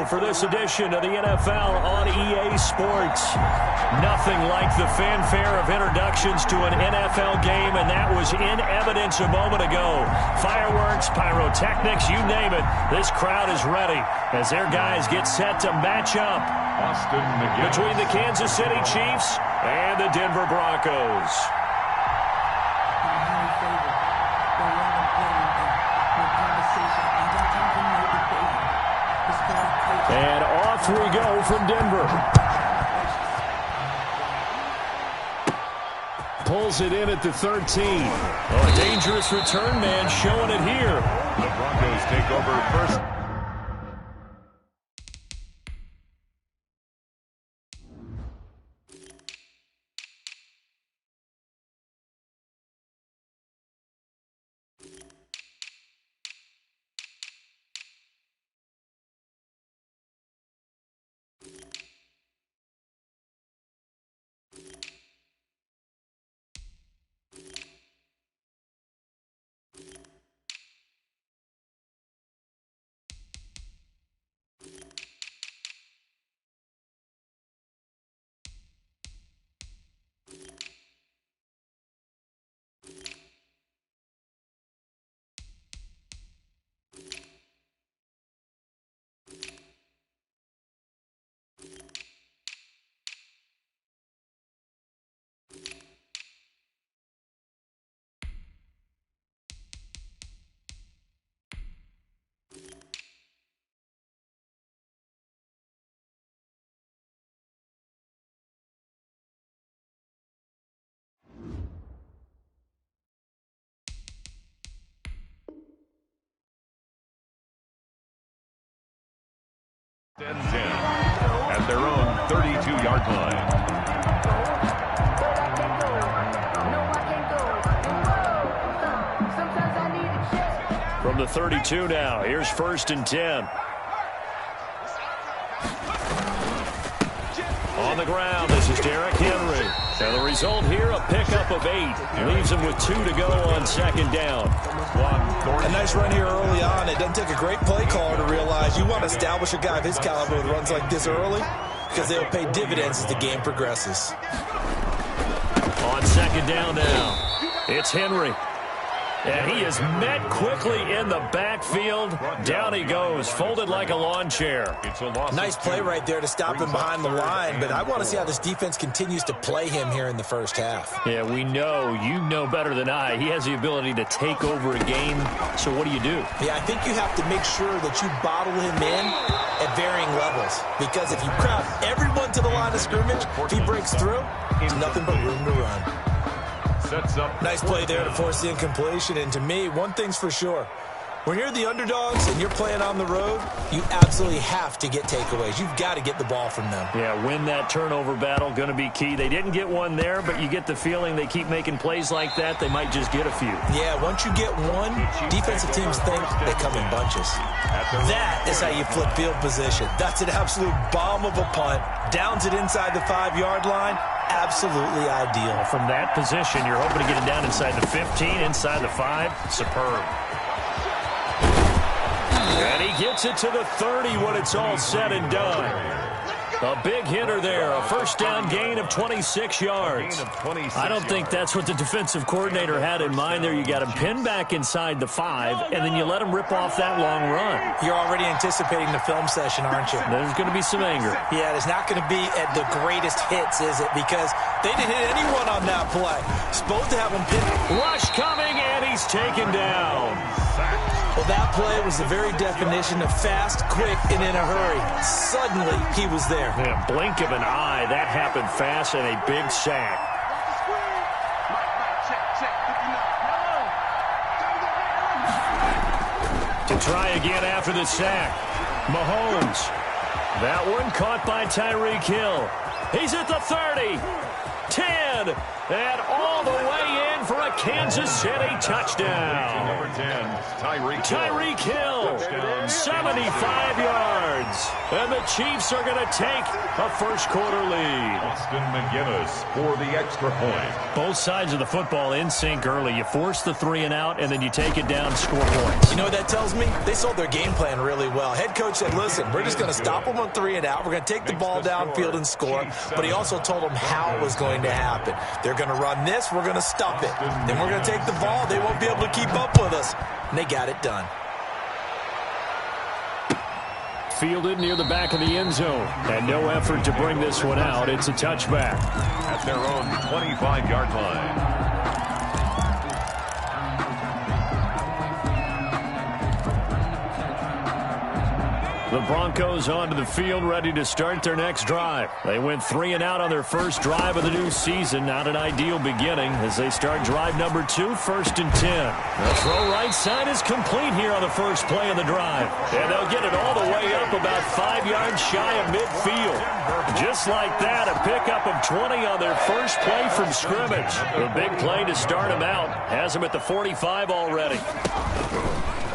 go for this edition of the NFL on EA Sports. Nothing like the fanfare of introductions to an NFL game, and that was in evidence a moment ago. Fireworks, pyrotechnics, you name it. This crowd is ready as their guys get set to match up between the Kansas City Chiefs and the Denver Broncos. And off we go from Denver. Pulls it in at the 13. Oh, a dangerous return man showing it here. The Broncos take over first. At their own 32-yard line. From the 32 now, here's 1st and 10. On the ground, this is Derrick Henry. And the result here, a pickup of 8. Leaves him with 2 to go on 2nd down. A nice run here early on. It doesn't take a great play caller to realize you want to establish a guy of his caliber with runs like this early because they'll pay dividends as the game progresses. On 2nd down now, it's Henry. And he is met quickly in the backfield. Down he goes, folded like a lawn chair. Nice play right there to stop him behind the line, but I want to see how this defense continues to play him here in the first half. Yeah, we know. You know better than I. He has the ability to take over a game, so what do you do? Yeah, I think you have to make sure that you bottle him in at varying levels, because if you crowd everyone to the line of scrimmage, if he breaks through, there's nothing but room to run. Nice play there to force the incompletion, and to me, one thing's for sure. When you're the underdogs and you're playing on the road, you absolutely have to get takeaways. You've got to get the ball from them. Yeah, win that turnover battle, going to be key. They didn't get one there, but you get the feeling they keep making plays like that, they might just get a few. Yeah, once you get one, defensive teams think they come in bunches. That is how you flip field position. That's an absolute bomb of a punt. Downs it inside the 5-yard line. Absolutely ideal. From that position, you're hoping to get it down inside the 15, inside the 5. Superb. And he gets it to the 30 when it's all said and done. A big hitter there, a 1st down gain of 26 yards. I don't think that's what the defensive coordinator had in mind there. You got him pinned back inside the 5, and then you let him rip off that long run. You're already anticipating the film session, aren't you? There's going to be some anger. Yeah, it's not going to be at the greatest hits, is it? Because they didn't hit anyone on that play. Supposed to have him pinned. Rush coming, and he's taken down. Well, that play was the very definition of fast, quick, and in a hurry. Suddenly, he was there. In a blink of an eye, that happened fast and a big sack. To try again after the sack. Mahomes. That one caught by Tyreek Hill. He's at the 30. 10, and all the way in for a Kansas City touchdown. Number 10, Tyreek Hill, 75 yards. And the Chiefs are going to take a first-quarter lead. Austin McGinnis for the extra point. Both sides of the football in sync early. You force the 3-and-out, and then you take it down, score points. You know what that tells me? They sold their game plan really well. Head coach said, listen, we're just going to stop them on 3-and-out. We're going to take the ball downfield and score. But he also told them how it was going to happen. They're going to run this. We're going to stop it. Then we're going to take the ball. They won't be able to keep up with us. And they got it done. Fielded near the back of the end zone. And no effort to bring this one out. It's a touchback. At their own 25-yard line. The Broncos onto the field, ready to start their next drive. They went 3-and-out on their first drive of the new season. Not an ideal beginning as they start drive number 2, 1st and 10. The throw right side is complete here on the first play of the drive. And they'll get it all the way up about 5 yards shy of midfield. Just like that, a pickup of 20 on their first play from scrimmage. The big play to start him out. Has him at the 45 already.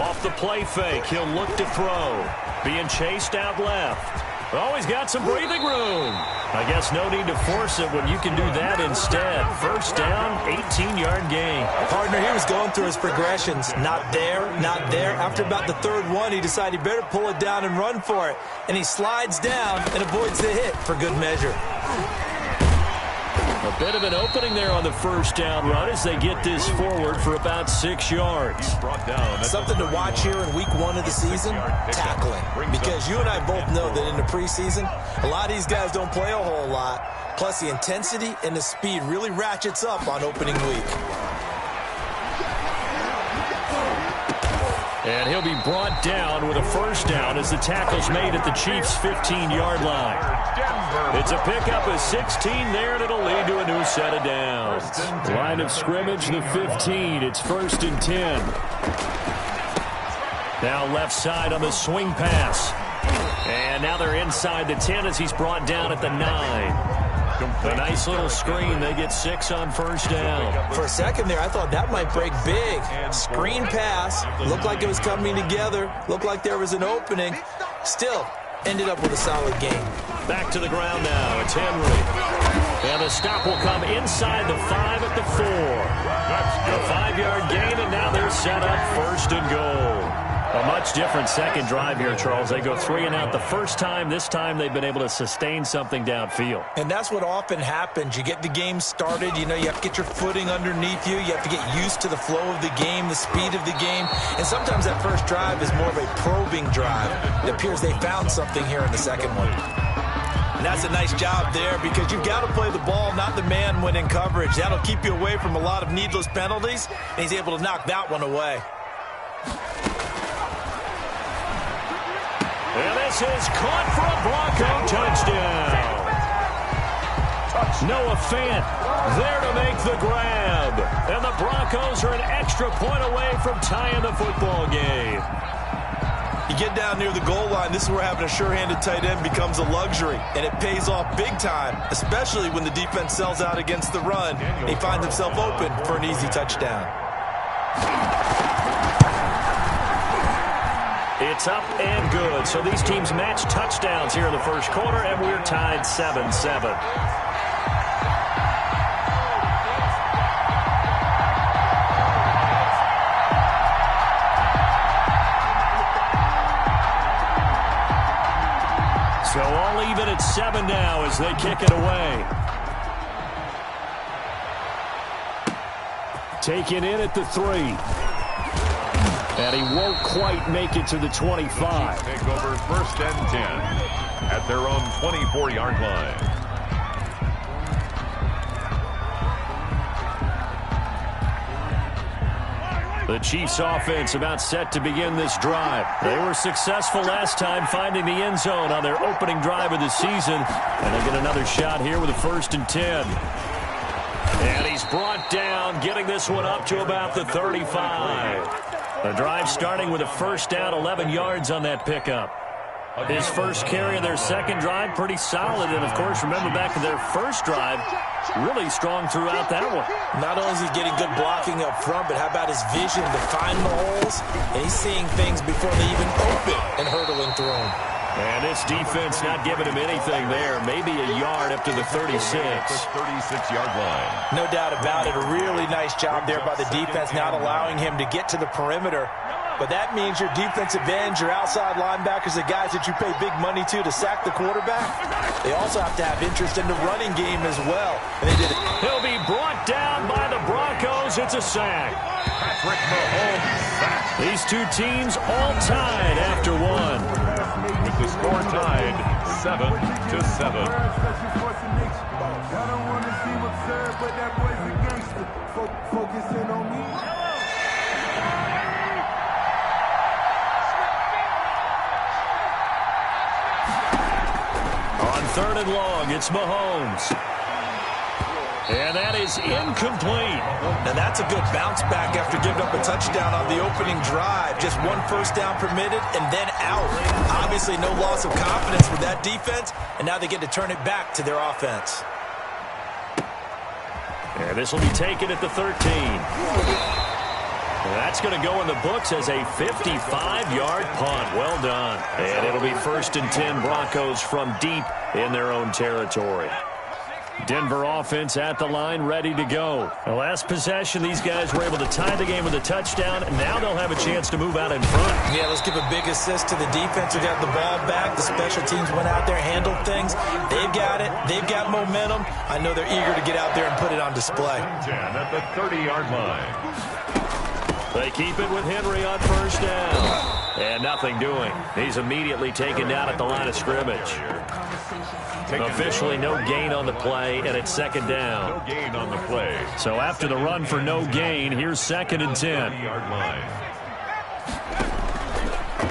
Off the play fake, he'll look to throw. Being chased out left. Oh, he's got some breathing room. I guess no need to force it when you can do that instead. First down, 18-yard gain. Partner, he was going through his progressions. Not there, not there. After about the third one, he decided he better pull it down and run for it. And he slides down and avoids the hit for good measure. A bit of an opening there on the first down run as they get this forward for about 6 yards. Something to watch here in week 1 of the season, tackling. Because you and I both know that in the preseason, a lot of these guys don't play a whole lot. Plus the intensity and the speed really ratchets up on opening week. And he'll be brought down with a first down as the tackle's made at the Chiefs' 15-yard line. It's a pickup of 16 there, and it'll lead to a new set of downs. Line of scrimmage, the 15. It's 1st and 10. Now left side on the swing pass. And now they're inside the 10 as he's brought down at the 9. A nice little screen. They get 6 on first down. For a second there, I thought that might break big. Screen pass. Looked like it was coming together. Looked like there was an opening. Still, ended up with a solid game. Back to the ground now. It's Henry. And the stop will come inside the 5 at the 4. A 5-yard gain, and now they're set up 1st and goal. A much different second drive here, Charles. They go 3-and-out the first time. This time they've been able to sustain something downfield. And that's what often happens. You get the game started. You know, you have to get your footing underneath you. You have to get used to the flow of the game, the speed of the game. And sometimes that first drive is more of a probing drive. It appears they found something here in the second one. And that's a nice job there because you've got to play the ball, not the man when in coverage. That'll keep you away from a lot of needless penalties. And he's able to knock that one away. And this is caught for a Bronco touchdown. Noah Fant there to make the grab. And the Broncos are an extra point away from tying the football game. You get down near the goal line, this is where having a sure-handed tight end becomes a luxury. And it pays off big time, especially when the defense sells out against the run. And he finds himself open for an easy touchdown. It's up and good. So these teams match touchdowns here in the first quarter, and we're tied 7-7. So all even at 7 now as they kick it away. Taken in at the 3. And he won't quite make it to the 25. Take over 1st and 10 at their own 24-yard line. The Chiefs offense about set to begin this drive. They were successful last time finding the end zone on their opening drive of the season. And they get another shot here with a 1st and 10. And he's brought down, getting this one up to about the 35. The drive starting with a first down, 11 yards on that pickup. His first carry of their second drive, pretty solid. And, of course, remember back to their first drive, really strong throughout that one. Not only is he getting good blocking up front, but how about his vision to find the holes? And he's seeing things before they even open and hurdling through them. And this defense not giving him anything there. Maybe a yard up to the 36. 36-yard line. No doubt about it. A really nice job there by the defense, not allowing him to get to the perimeter. But that means your defensive ends, your outside linebackers, the guys that you pay big money to sack the quarterback, they also have to have interest in the running game as well. And they did it. He'll be brought down by the Broncos. It's a sack. Patrick Mahomes sacked. These two teams all tied after one. With the score tied 7-7. On 3rd and long, it's Mahomes. And that is incomplete. Now that's a good bounce back after giving up a touchdown on the opening drive. Just one first down permitted and then out. Obviously no loss of confidence with that defense, and now they get to turn it back to their offense. And this will be taken at the 13. That's going to go in the books as a 55-yard punt. Well done. And it'll be 1st and 10 Broncos from deep in their own territory. Denver offense at the line, ready to go. The last possession, these guys were able to tie the game with a touchdown, and now they'll have a chance to move out in front. Yeah, let's give a big assist to the defense who got the ball back. The special teams went out there, handled things. They've got it. They've got momentum. I know they're eager to get out there and put it on display. 10 at the 30-yard line. They keep it with Henry on 1st down. And nothing doing. He's immediately taken down at the line of scrimmage. Officially no gain on the play, and it's 2nd down. No gain on the play. So after the run for no gain, here's 2nd and 10. 30-yard line.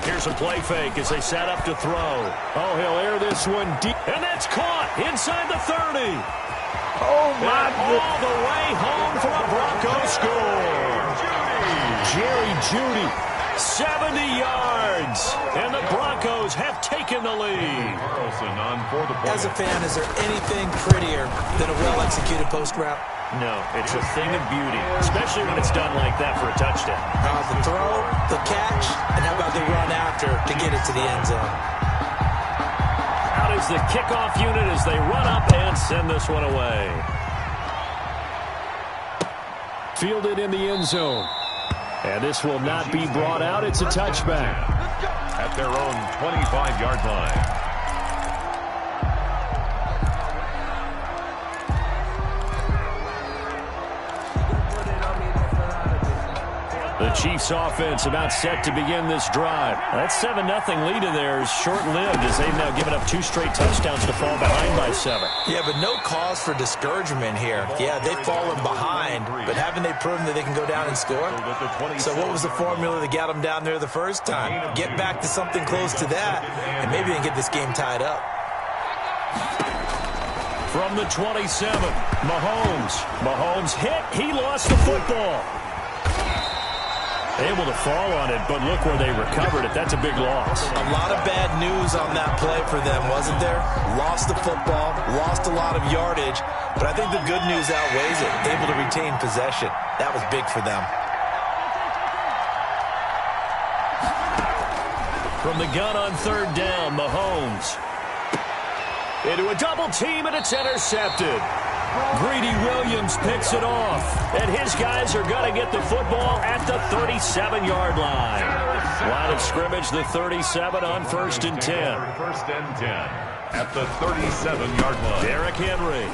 Here's a play fake as they set up to throw. Oh, he'll air this one deep. And that's caught inside the 30. Oh, my God. All the way home for a Broncos score. Jerry Jeudy, 70 yards. And the Broncos have taken the lead. As a fan, is there anything prettier than a well-executed post route? No, it's a thing of beauty, especially when it's done like that for a touchdown. The throw, the catch, and how about the run after to get it to the end zone? Out is the kickoff unit as they run up and send this one away. Fielded in the end zone. And this will not be brought out. It's a touchback. At their own 25-yard line. The Chiefs offense about set to begin this drive. That 7-0 lead of theirs short-lived as they've now given up 2 straight touchdowns to fall behind by 7. Yeah, but no cause for discouragement here. Yeah, they've fallen behind, but haven't they proven that they can go down and score? So what was the formula that got them down there the first time? Get back to something close to that, and maybe they can get this game tied up. From the 27, Mahomes hit. He lost the football. Able to fall on it, but look where they recovered it. That's a big loss. A lot of bad news on that play for them, wasn't there? Lost the football, lost a lot of yardage, but I think the good news outweighs it. Able to retain possession. That was big for them. From the gun on 3rd down, Mahomes. Into a double team, and it's intercepted. Greedy Williams picks it off, and his guys are going to get the football at the 37-yard line. Line of scrimmage, the 37 on 1st and 10. 1st and 10 at the 37-yard line. Derrick Henry.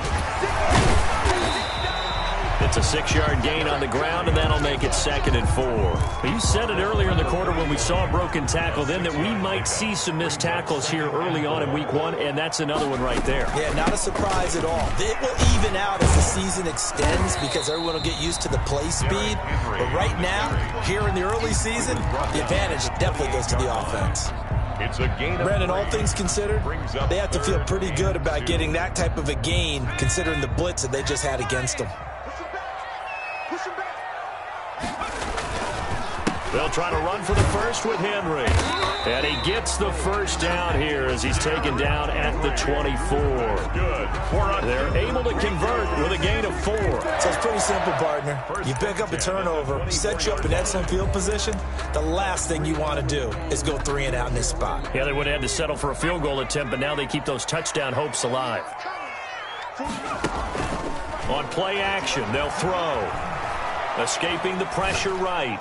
It's a 6-yard gain on the ground, and that'll make it 2nd and 4. You said it earlier in the quarter when we saw a broken tackle then that we might see some missed tackles here early on in week 1, and that's another one right there. Yeah, not a surprise at all. It will even out as the season extends because everyone will get used to the play speed. But right now, here in the early season, the advantage definitely goes to the offense. It's a gain. Brandon, all things considered, they have to feel pretty good about getting that type of a gain considering the blitz that they just had against them. They'll try to run for the first with Henry. And he gets the first down here as he's taken down at the 24. They're able to convert with a gain of 4. So it's pretty simple, partner. You pick up a turnover, set you up in excellent field position. The last thing you want to do is go 3 and out in this spot. Yeah, they would have had to settle for a field goal attempt, but now they keep those touchdown hopes alive. On play action, they'll throw. Escaping the pressure right.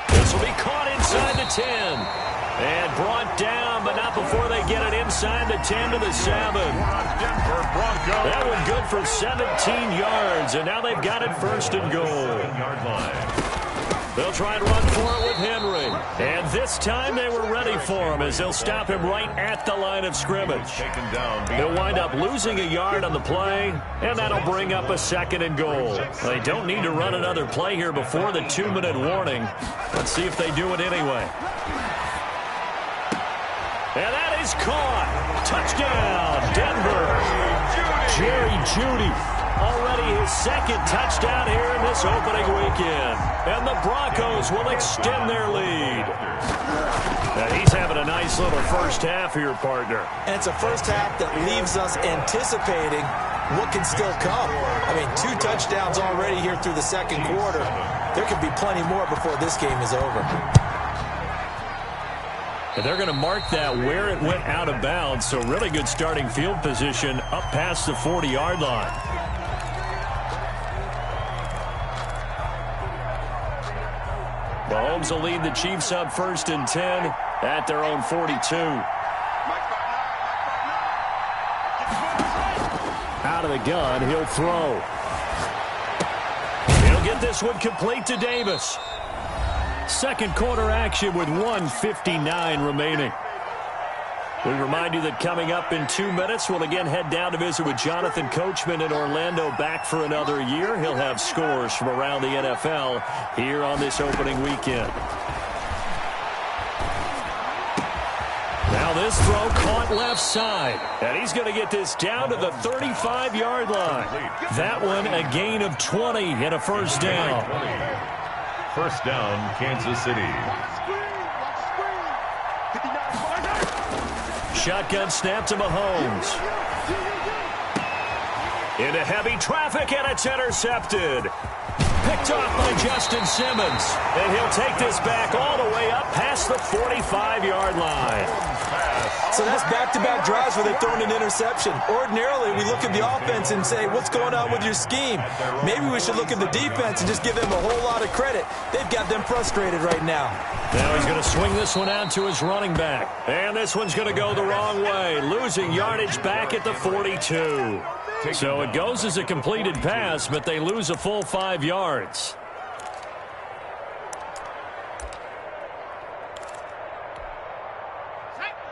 This will be caught inside the 10. And brought down, but not before they get it inside the 10 to the 7. That one good for 17 yards, and now they've got it first and goal. They'll try and run for it with Henry. And this time they were ready for him as they'll stop him right at the line of scrimmage. They'll wind up losing a yard on the play, and that'll bring up a second and goal. They don't need to run another play here before the 2-minute warning. Let's see if they do it anyway. And that is caught. Touchdown, Denver. Jerry Jeudy. Already his second touchdown here in this opening weekend. And the Broncos will extend their lead. And he's having a nice little first half here, partner. And it's a first half that leaves us anticipating what can still come. I mean, 2 touchdowns already here through the second quarter. There could be plenty more before this game is over. And they're going to mark that where it went out of bounds. So really good starting field position up past the 40-yard line. Mahomes will lead the Chiefs up 1st and 10 at their own 42. Out of the gun, he'll throw. He'll get this one complete to Davis. Second quarter action with 1:59 remaining. We remind you that coming up in 2 minutes, we'll again head down to visit with Jonathan Coachman in Orlando, back for another year. He'll have scores from around the NFL here on this opening weekend. Now this throw caught left side, and he's going to get this down to the 35-yard line. That one a gain of 20 and a first down. First down, Kansas City. Shotgun snap to Mahomes. Into heavy traffic, and it's intercepted. Picked off by Justin Simmons. And he'll take this back all the way up past the 45-yard line. So that's back-to-back drives where they've thrown an interception. Ordinarily, we look at the offense and say, what's going on with your scheme? Maybe we should look at the defense and just give them a whole lot of credit. They've got them frustrated right now. Now he's going to swing this one out to his running back. And this one's going to go the wrong way, losing yardage back at the 42. So it goes as a completed pass, but they lose a full 5 yards.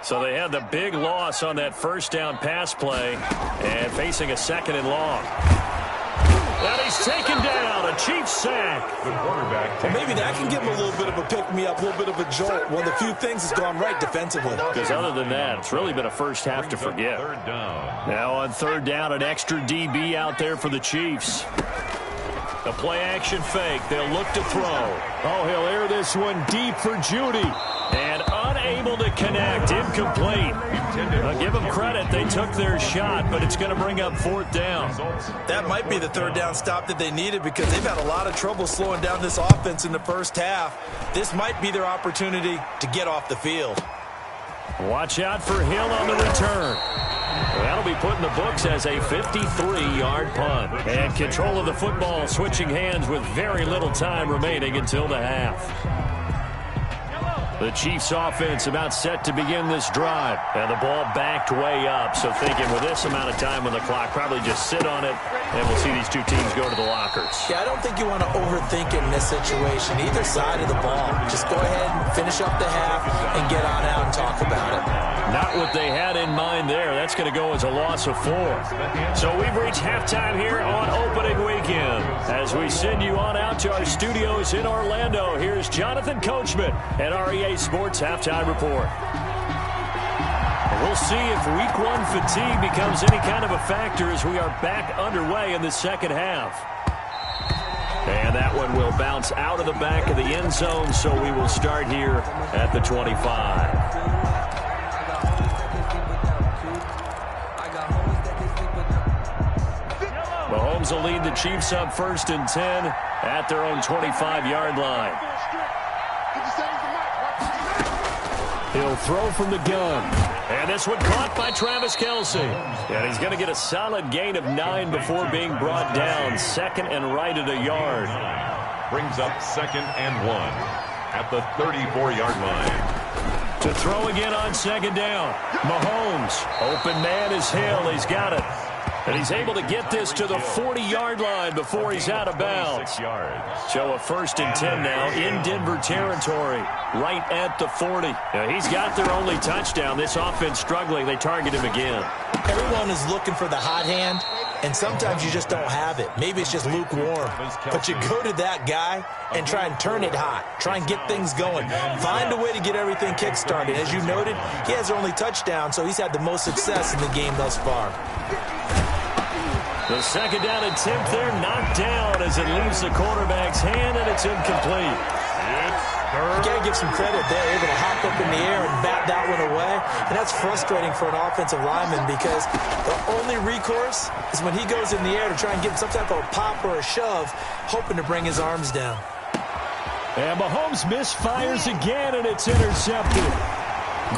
So they had the big loss on that first down pass play and facing a second and long. And he's taken down, a Chiefs sack. The quarterback. Well, maybe that can give him a little bit of a pick-me-up, a little bit of a jolt. One of the few things that's gone right defensively. Because other than that, it's really been a first half to forget. Third down. Now on third down, an extra DB out there for the Chiefs. The play-action fake. They'll look to throw. Oh, he'll air this one deep for Jeudy. And unable to connect. Incomplete. I'll give them credit. They took their shot, but it's going to bring up fourth down. That might be the third down stop that they needed because they've had a lot of trouble slowing down this offense in the first half. This might be their opportunity to get off the field. Watch out for Hill on the return. That'll be put in the books as a 53-yard punt. And control of the football switching hands with very little time remaining until the half. The Chiefs offense about set to begin this drive. And the ball backed way up. So thinking with this amount of time on the clock, probably just sit on it, and we'll see these two teams go to the lockers. Yeah, I don't think you want to overthink it in this situation. Either side of the ball. Just go ahead and finish up the half and get on out and talk about it. Not what they had in mind there. That's going to go as a loss of 4. So we've reached halftime here on opening weekend. As we send you on out to our studios in Orlando, here's Jonathan Coachman at our EA Sports Halftime Report. We'll see if Week 1 fatigue becomes any kind of a factor as we are back underway in the second half. And that one will bounce out of the back of the end zone, so we will start here at the 25. Mahomes will lead the Chiefs up 1st and 10 at their own 25-yard line. He'll throw from the gun. And this one caught by Travis Kelce. And he's going to get a solid gain of 9 before being brought down. 2nd and right at a yard. Brings up 2nd and 1 at the 34-yard line. To throw again on 2nd down. Mahomes. Open man is Hill. He's got it. And he's able to get this to the 40-yard line before he's out of bounds. So a 1st and 10 now in Denver territory, right at the 40. Now he's got their only touchdown. This offense struggling. They target him again. Everyone is looking for the hot hand, and sometimes you just don't have it. Maybe it's just lukewarm. But you go to that guy and try and turn it hot. Try and get things going. Find a way to get everything kick-started. As you noted, he has their only touchdown, so he's had the most success in the game thus far. The 2nd down attempt there knocked down as it leaves the quarterback's hand, and it's incomplete. You got to give some credit there, able to hop up in the air and bat that one away. And that's frustrating for an offensive lineman because the only recourse is when he goes in the air to try and get some type of a pop or a shove, hoping to bring his arms down. And Mahomes misfires again, and it's intercepted.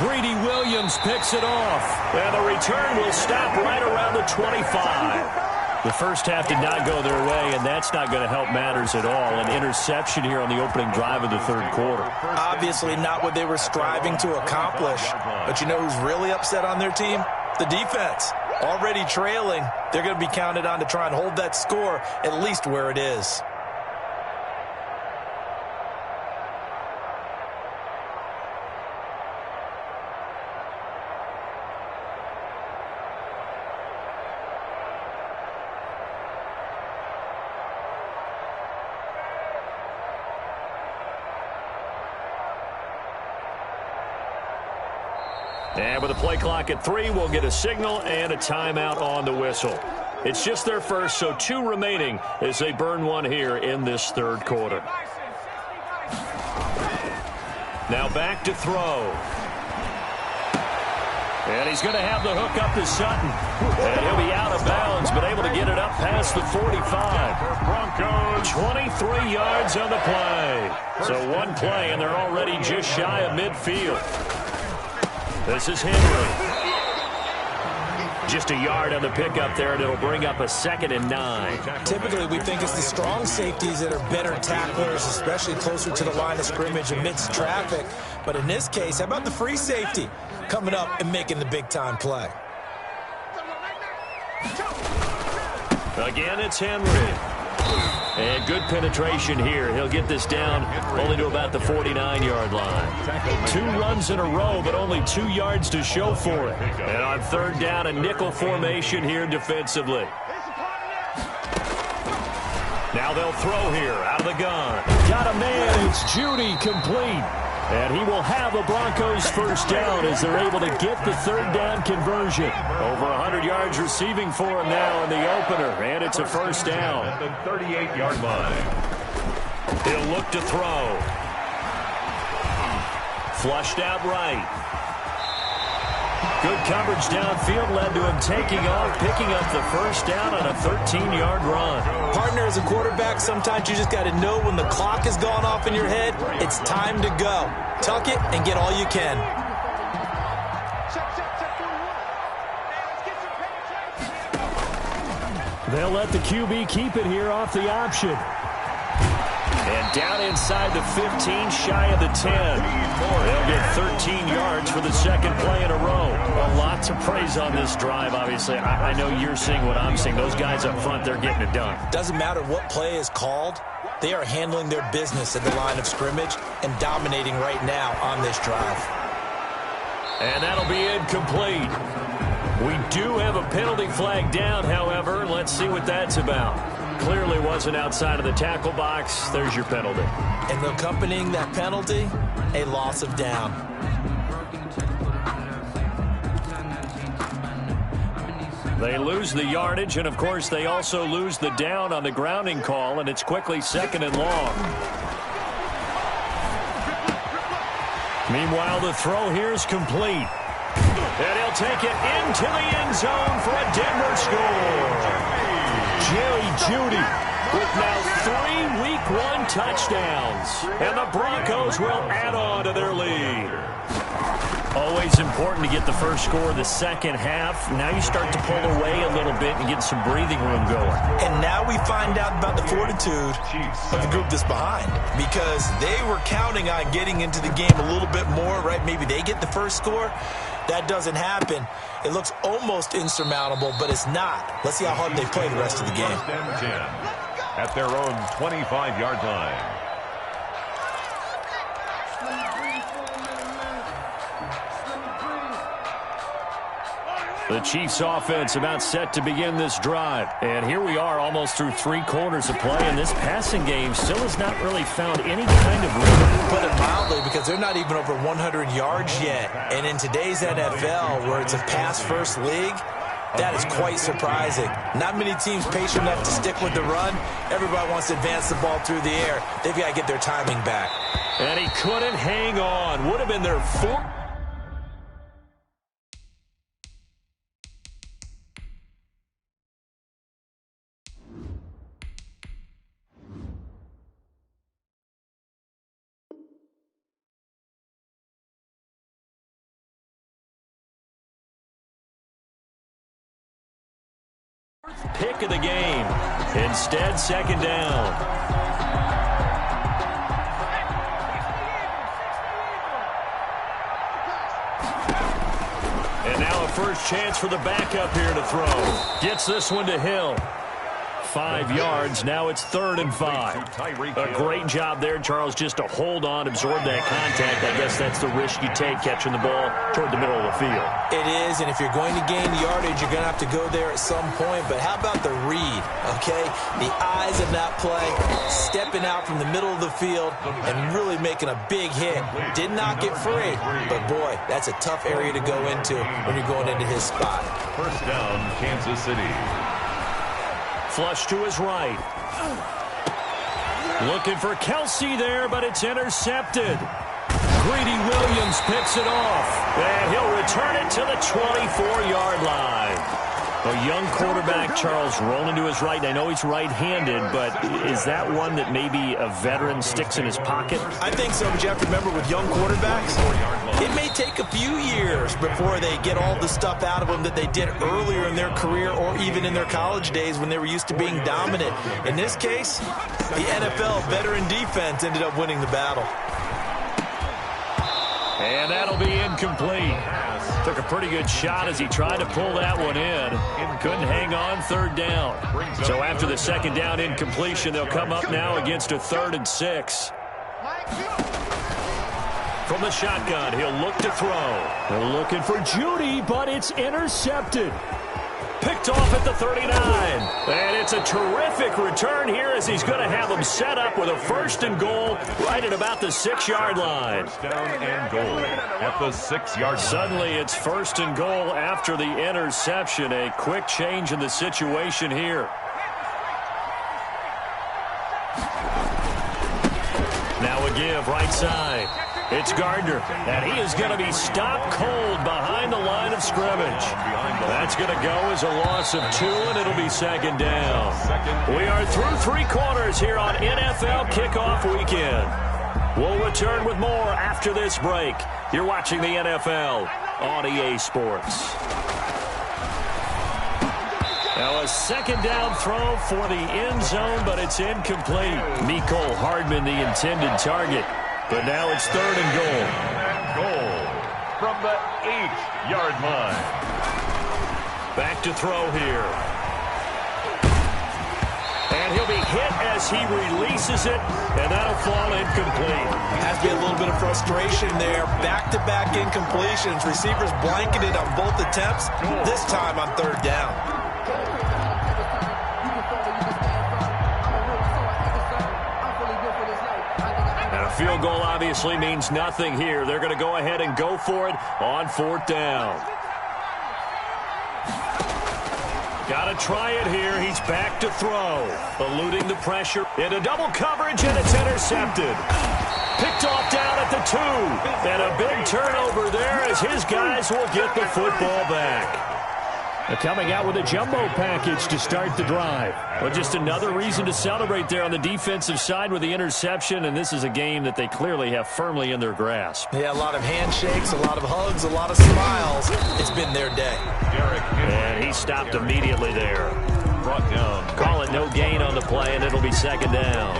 Greedy Williams picks it off. And the return will stop right around the 25. The first half did not go their way, and that's not going to help matters at all. An interception here on the opening drive of the 3rd quarter. Obviously not what they were striving to accomplish. But you know who's really upset on their team? The defense. Already trailing, they're going to be counted on to try and hold that score at least where it is. And with a play clock at 3, we'll get a signal and a timeout on the whistle. It's just their first, so 2 remaining as they burn one here in this 3rd quarter. Now back to throw. And he's going to have the hook up to Sutton. And he'll be out of bounds, but able to get it up past the 45. Broncos 23 yards on the play. So one play, and they're already just shy of midfield. This is Henry. Just a yard on the pickup there, and it'll bring up a 2nd and 9. Typically, we think it's the strong safeties that are better tacklers, especially closer to the line of scrimmage amidst traffic. But in this case, how about the free safety coming up and making the big-time play? Again, it's Henry. And good penetration here. He'll get this down only to about the 49-yard line. 2 runs in a row, but only 2 yards to show for it. And on 3rd down, a nickel formation here defensively. Now they'll throw here out of the gun. Got a man. It's Judy, complete. And he will have the Broncos' 1st down as they're able to get the 3rd down conversion. Over 100 yards receiving for him now in the opener, and it's a 1st down. At the 38-yard line. He'll look to throw. Flushed out right. Good coverage downfield led to him taking off, picking up the 1st down on a 13-yard run. Partner, as a quarterback, sometimes you just got to know when the clock has gone off in your head, it's time to go. Tuck it and get all you can. They'll let the QB keep it here off the option. And down inside the 15, shy of the 10. They'll get 13 yards for the 2nd play in a row. A lot to praise on this drive, obviously. I know you're seeing what I'm seeing. Those guys up front, they're getting it done. Doesn't matter what play is called. They are handling their business at the line of scrimmage and dominating right now on this drive. And that'll be incomplete. We do have a penalty flag down, however. Let's see what that's about. Clearly wasn't outside of the tackle box. There's your penalty. And accompanying that penalty, a loss of down. They lose the yardage, and, of course, they also lose the down on the grounding call, and it's quickly 2nd and long. Meanwhile, the throw here is complete. And he'll take it into the end zone for a Denver score. Jerry Jeudy with now 3 Week 1 touchdowns. And the Broncos will add on to their lead. Always important to get the first score of the second half. Now you start to pull away a little bit and get some breathing room going. And now we find out about the fortitude of the group that's behind, because they were counting on getting into the game a little bit more, right? Maybe they get the first score. That doesn't happen. It looks almost insurmountable, but it's not. Let's see how hard they play the rest of the game. 10 at their own 25-yard line. The Chiefs offense about set to begin this drive. And here we are almost through 3 quarters of play, and this passing game still has not really found any kind of rhythm. Put it mildly, because they're not even over 100 yards yet. And in today's NFL, where it's a pass-first league, that is quite surprising. Not many teams patient enough to stick with the run. Everybody wants to advance the ball through the air. They've got to get their timing back. And he couldn't hang on. Would have been their 4th. Pick of the game. Instead, 2nd down. And now a first chance for the backup here to throw. Gets this one to Hill. 5 yards. Now it's 3rd and 5. A great job there, Charles, just to hold on, absorb that contact. I guess that's the risk you take, catching the ball toward the middle of the field. It is, and if you're going to gain yardage, you're going to have to go there at some point. But how about the read, okay? The eyes of that play, stepping out from the middle of the field and really making a big hit. Did not get free, but, boy, that's a tough area to go into when you're going into his spot. First down, Kansas City. Flush to his right. Looking for Kelsey there, but it's intercepted. Greedy Williams picks it off, and he'll return it to the 24-yard line. A young quarterback, Charles, rolling to his right. And I know he's right-handed, but is that one that maybe a veteran sticks in his pocket? I think so, but you have to remember with young quarterbacks, it may take a few years before they get all the stuff out of them that they did earlier in their career or even in their college days when they were used to being dominant. In this case, the NFL veteran defense ended up winning the battle. And that'll be incomplete. Took a pretty good shot as he tried to pull that one in. Couldn't hang on, 3rd down. So after the 2nd down incompletion, they'll come up now against a 3rd and 6. From the shotgun, he'll look to throw. They're looking for Jeudy, but it's intercepted. Picked off at the 39. And it's a terrific return here as he's going to have him set up with a 1st and goal right at about the 6-yard line. Down and goal at the 6-yard line. Suddenly it's 1st and goal after the interception. A quick change in the situation here. Now a give right side. It's Gardner, and he is going to be stopped cold behind the line of scrimmage. That's going to go as a loss of 2, and it'll be 2nd down. We are through 3 quarters here on NFL Kickoff Weekend. We'll return with more after this break. You're watching the NFL on EA Sports. Now a 2nd down throw for the end zone, but it's incomplete. Mecole Hardman, the intended target. But now it's 3rd and goal. Goal from the 8-yard line. Back to throw here. And he'll be hit as he releases it, and that'll fall incomplete. Has to be a little bit of frustration there. Back-to-back incompletions. Receivers blanketed on both attempts, this time on 3rd down. Field goal obviously means nothing here. They're going to go ahead and go for it on 4th down. Got to try it here. He's back to throw. Eluding the pressure. Into double coverage, and it's intercepted. Picked off down at the 2. And a big turnover there as his guys will get the football back. They're coming out with a jumbo package to start the drive. Well, just another reason to celebrate there on the defensive side with the interception, and this is a game that they clearly have firmly in their grasp. Yeah, a lot of handshakes, a lot of hugs, a lot of smiles. It's been their day. And he stopped immediately there. Brought down. Call it no gain on the play, and it'll be second down.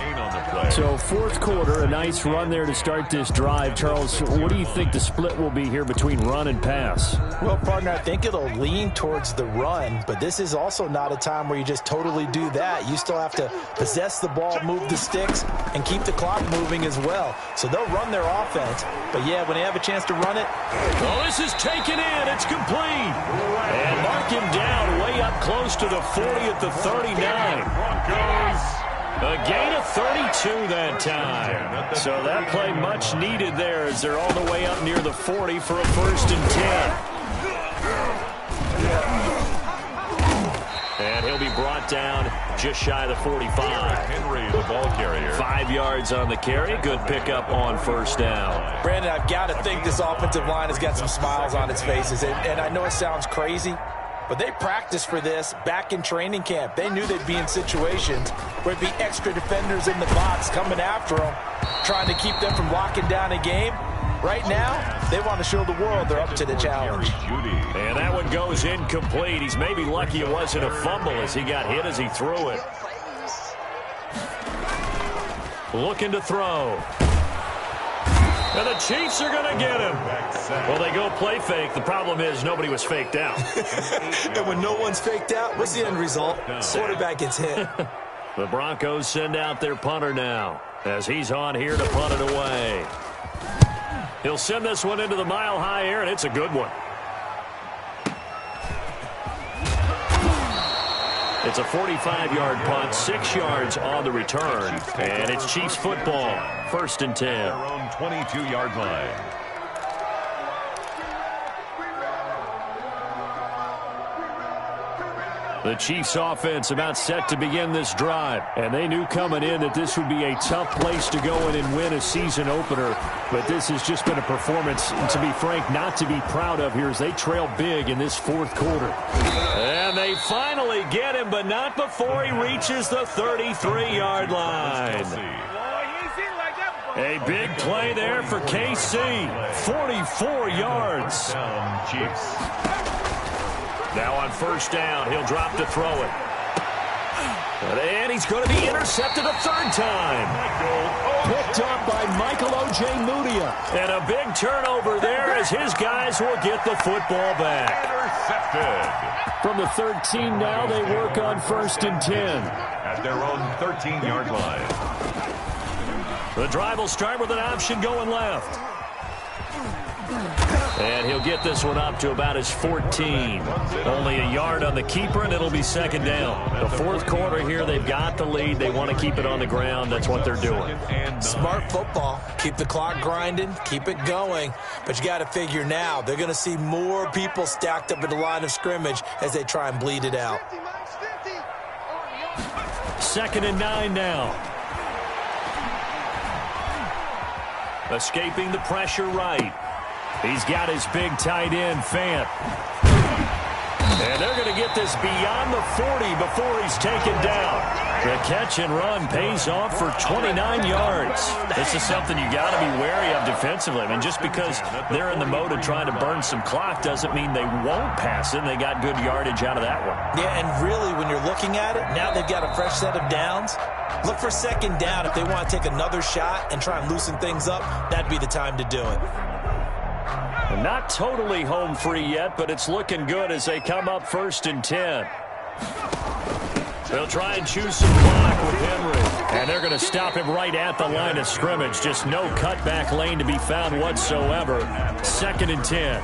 So fourth quarter, a nice run there to start this drive. Charles, what do you think the split will be here between run and pass? Well, partner, I think it'll lean towards the run, but this is also not a time where you just totally do that. You still have to possess the ball, move the sticks, and keep the clock moving as well. So they'll run their offense, but yeah, when they have a chance to run it. Oh, this is taken in. It's complete. And mark him down way up close to the 40 at the 39. A gain of 32 that time. So that play much needed there as they're all the way up near the 40 for a 1st and 10. And he'll be brought down just shy of the 45. Henry, the ball carrier. 5 yards on the carry. Good pickup on 1st down. Brandon, I've got to think this offensive line has got some smiles on its faces. And I know it sounds crazy, but they practiced for this back in training camp. They knew they'd be in situations where it'd be extra defenders in the box coming after them, trying to keep them from locking down a game. Right now, they want to show the world they're up to the challenge. And that one goes incomplete. He's maybe lucky it wasn't a fumble as he got hit as he threw it. Looking to throw. And the Chiefs are going to get him. Well, they go play fake. The problem is nobody was faked out. And when no one's faked out, what's the end result? Quarterback gets hit. The Broncos send out their punter now as he's on here to punt it away. He'll send this one into the mile-high air, and it's a good one. It's a 45-yard punt, 6 yards on the return, and it's Chiefs football, 1st and 10. Their own 22-yard line. The Chiefs offense about set to begin this drive, and they knew coming in that this would be a tough place to go in and win a season opener, but this has just been a performance, to be frank, not to be proud of here as they trail big in this 4th quarter. And they finally get him, but not before he reaches the 33-yard line. A big play there for KC, 44 yards. Chiefs. Now on 1st down, he'll drop to throw it. And he's going to be intercepted a 3rd time. Picked up by Michael O.J. Mudia. And a big turnover there as his guys will get the football back. Intercepted. From the 13 now, they work on 1st and 10. At their own 13-yard line. The drive will start with an option going left. And he'll get this one up to about his 14. Only a yard on the keeper, and it'll be 2nd down. The 4th quarter here, they've got the lead. They want to keep it on the ground. That's what they're doing. Smart football. Keep the clock grinding. Keep it going. But you got to figure now, they're going to see more people stacked up at the line of scrimmage as they try and bleed it out. 2nd and 9 now. Escaping the pressure right. He's got his big tight end, Fant. And they're going to get this beyond the 40 before he's taken down. The catch and run pays off for 29 yards. This is something you got to be wary of defensively. I mean, just because they're in the mode of trying to burn some clock doesn't mean they won't pass it. They got good yardage out of that one. Yeah, and really, when you're looking at it, now they've got a fresh set of downs. Look for 2nd down. If they want to take another shot and try and loosen things up, that'd be the time to do it. Not totally home free yet, but it's looking good as they come up 1st and 10. They'll try and choose some clock with Henry. And they're going to stop him right at the line of scrimmage. Just no cutback lane to be found whatsoever. 2nd and 10.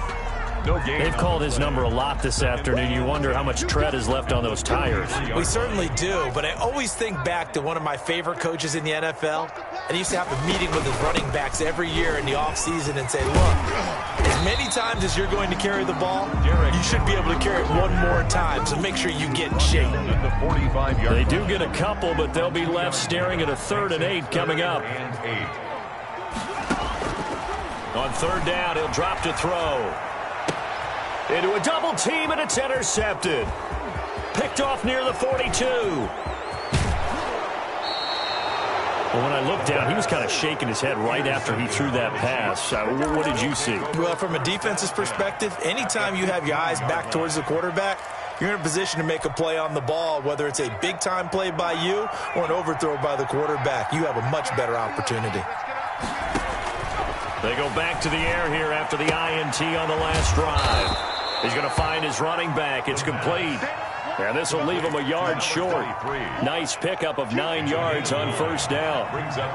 No gain. They've called his number a lot this afternoon. You wonder how much tread is left on those tires. We certainly do, but I always think back to one of my favorite coaches in the NFL, and he used to have a meeting with his running backs every year in the offseason and say, look, as many times as you're going to carry the ball, you should be able to carry it one more time, so make sure you get in shape. They do get a couple, but they'll be left staring at a 3rd and 8 coming up. On 3rd down, he'll drop to throw. Into a double team, and it's intercepted. Picked off near the 42. Well, when I looked down, he was kind of shaking his head right after he threw that pass. What did you see? Well, from a defense's perspective, anytime you have your eyes back towards the quarterback, you're in a position to make a play on the ball, whether it's a big-time play by you or an overthrow by the quarterback. You have a much better opportunity. They go back to the air here after the INT on the last drive. He's going to find his running back. It's complete. And this will leave him a yard short. Nice pickup of 9 yards on 1st down.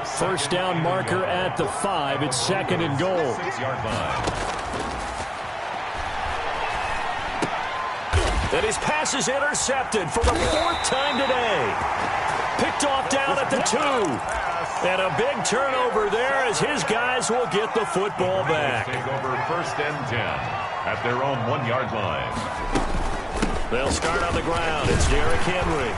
1st down marker at the 5. It's 2nd and goal. And his pass is intercepted for the 4th time today. Picked off down at the 2. And a big turnover there as his guys will get the football back. Take over 1st and 10 at their own 1-yard line. They'll start on the ground. It's Derrick Henry.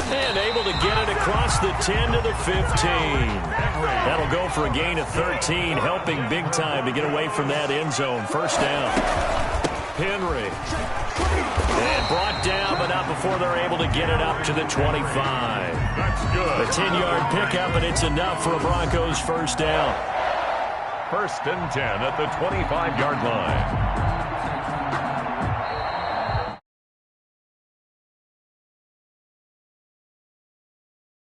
And able to get it across the 10 to the 15. That'll go for a gain of 13, helping big time to get away from that end zone. 1st down. Henry. And brought down, but not before they're able to get it up to the 25. That's good. A 10-yard pickup, and it's enough for a Broncos 1st down. 1st and 10 at the 25-yard line.